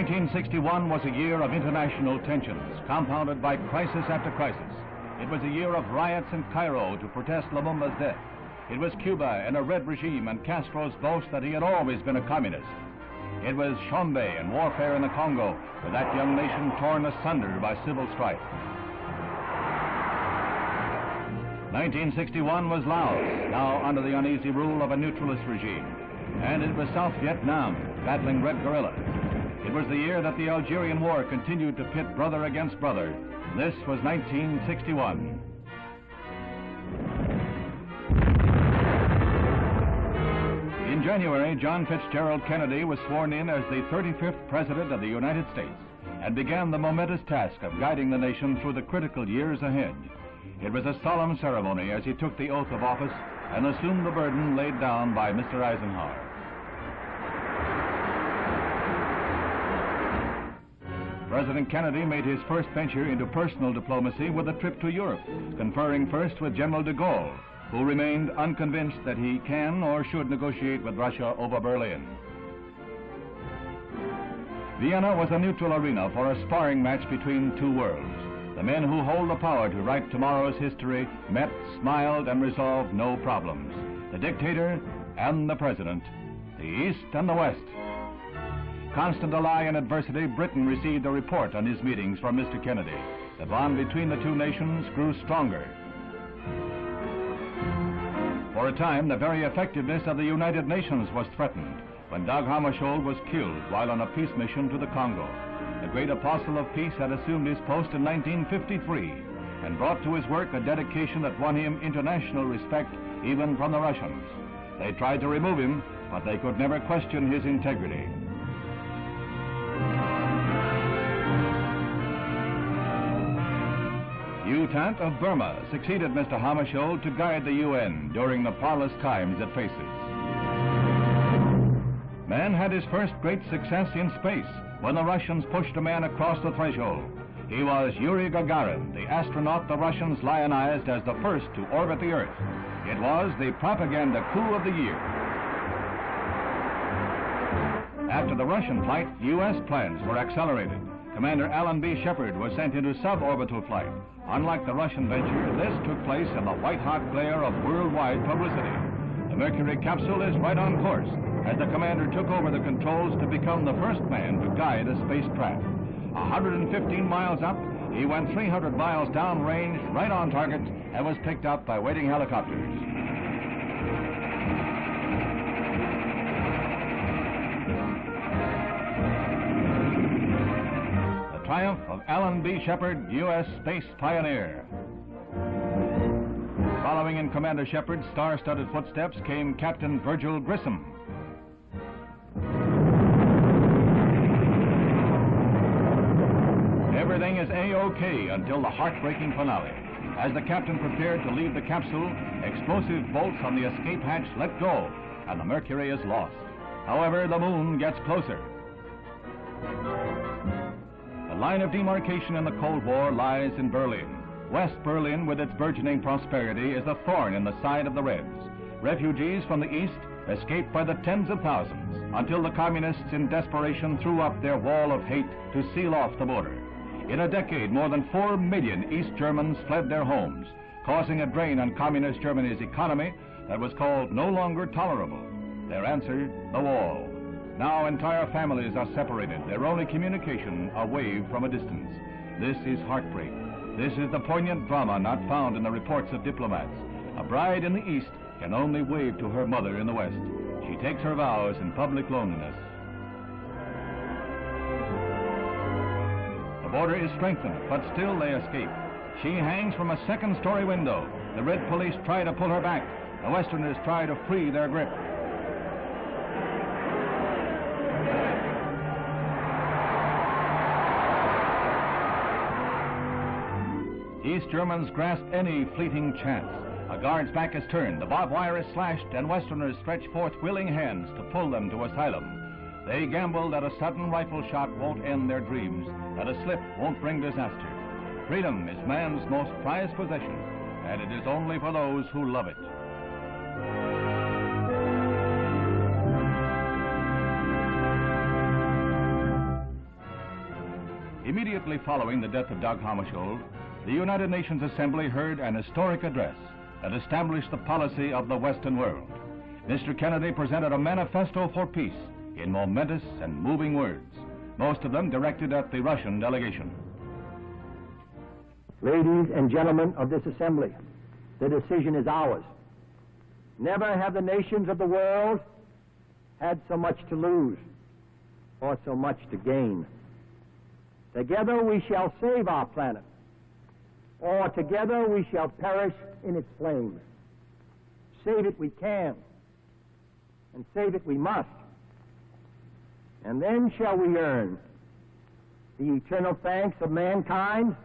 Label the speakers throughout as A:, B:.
A: 1961 was a year of international tensions, compounded by crisis after crisis. It was a year of riots in Cairo to protest Lumumba's death. It was Cuba in a red regime and Castro's boast that he had always been a communist. It was Chombe and warfare in the Congo, with that young nation torn asunder by civil strife. 1961 was Laos, now under the uneasy rule of a neutralist regime. And it was South Vietnam, battling red guerrillas. It was the year that the Algerian War continued to pit brother against brother. This was 1961. In January, John Fitzgerald Kennedy was sworn in as the 35th President of the United States and began the momentous task of guiding the nation through the critical years ahead. It was a solemn ceremony as he took the oath of office and assumed the burden laid down by Mr. Eisenhower. President Kennedy made his first venture into personal diplomacy with a trip to Europe, conferring first with General de Gaulle, who remained unconvinced that he can or should negotiate with Russia over Berlin. Vienna was a neutral arena for a sparring match between two worlds. The men who hold the power to write tomorrow's history met, smiled, and resolved no problems. The dictator and the president, the East and the West. Constant ally in adversity, Britain received a report on his meetings from Mr. Kennedy. The bond between the two nations grew stronger. For a time, the very effectiveness of the United Nations was threatened when Dag Hammarskjöld was killed while on a peace mission to the Congo. The great apostle of peace had assumed his post in 1953 and brought to his work a dedication that won him international respect even from the Russians. They tried to remove him, but they could never question his integrity. U Thant of Burma succeeded Mr. Hammarskjöld to guide the UN during the parlous times it faces. Man had his first great success in space when the Russians pushed a man across the threshold. He was Yuri Gagarin, the astronaut the Russians lionized as the first to orbit the Earth. It was the propaganda coup of the year. After the Russian flight, U.S. plans were accelerated. Commander Alan B. Shepard was sent into suborbital flight. Unlike the Russian venture, this took place in the white-hot glare of worldwide publicity. The Mercury capsule is right on course as the commander took over the controls to become the first man to guide a spacecraft. 115 miles up, he went 300 miles downrange, right on target, and was picked up by waiting helicopters. The triumph of Alan B. Shepard, U.S. space pioneer. Following in Commander Shepard's star-studded footsteps came Captain Virgil Grissom. Everything is A-OK until the heartbreaking finale. As the captain prepared to leave the capsule, explosive bolts on the escape hatch let go, and the Mercury is lost. However, the moon gets closer. The line of demarcation in the Cold War lies in Berlin. West Berlin, with its burgeoning prosperity, is a thorn in the side of the Reds. Refugees from the East escaped by the tens of thousands until the communists in desperation threw up their wall of hate to seal off the border. In a decade, more than 4 million East Germans fled their homes, causing a drain on communist Germany's economy that was called no longer tolerable. Their answer, the wall. Now entire families are separated, their only communication a wave from a distance. This is heartbreak. This is the poignant drama not found in the reports of diplomats. A bride in the East can only wave to her mother in the West. She takes her vows in public loneliness. The border is strengthened, but still they escape. She hangs from a second-story window. The Red police try to pull her back. The Westerners try to free their grip. East Germans grasp any fleeting chance. A guard's back is turned, the barbed wire is slashed, and Westerners stretch forth willing hands to pull them to asylum. They gamble that a sudden rifle shot won't end their dreams, that a slip won't bring disaster. Freedom is man's most prized possession, and it is only for those who love it. Immediately following the death of Dag Hammarskjöld, the United Nations Assembly heard an historic address that established the policy of the Western world. Mr. Kennedy presented a manifesto for peace in momentous and moving words, most of them directed at the Russian delegation.
B: Ladies and gentlemen of this assembly, the decision is ours. Never have the nations of the world had so much to lose or so much to gain. Together we shall save our planet, or together we shall perish in its flames. Save it we can, and save it we must. And then shall we earn the eternal thanks of mankind,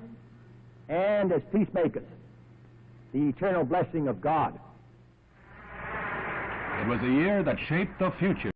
B: and as peacemakers, the eternal blessing of God.
A: It was a year that shaped the future.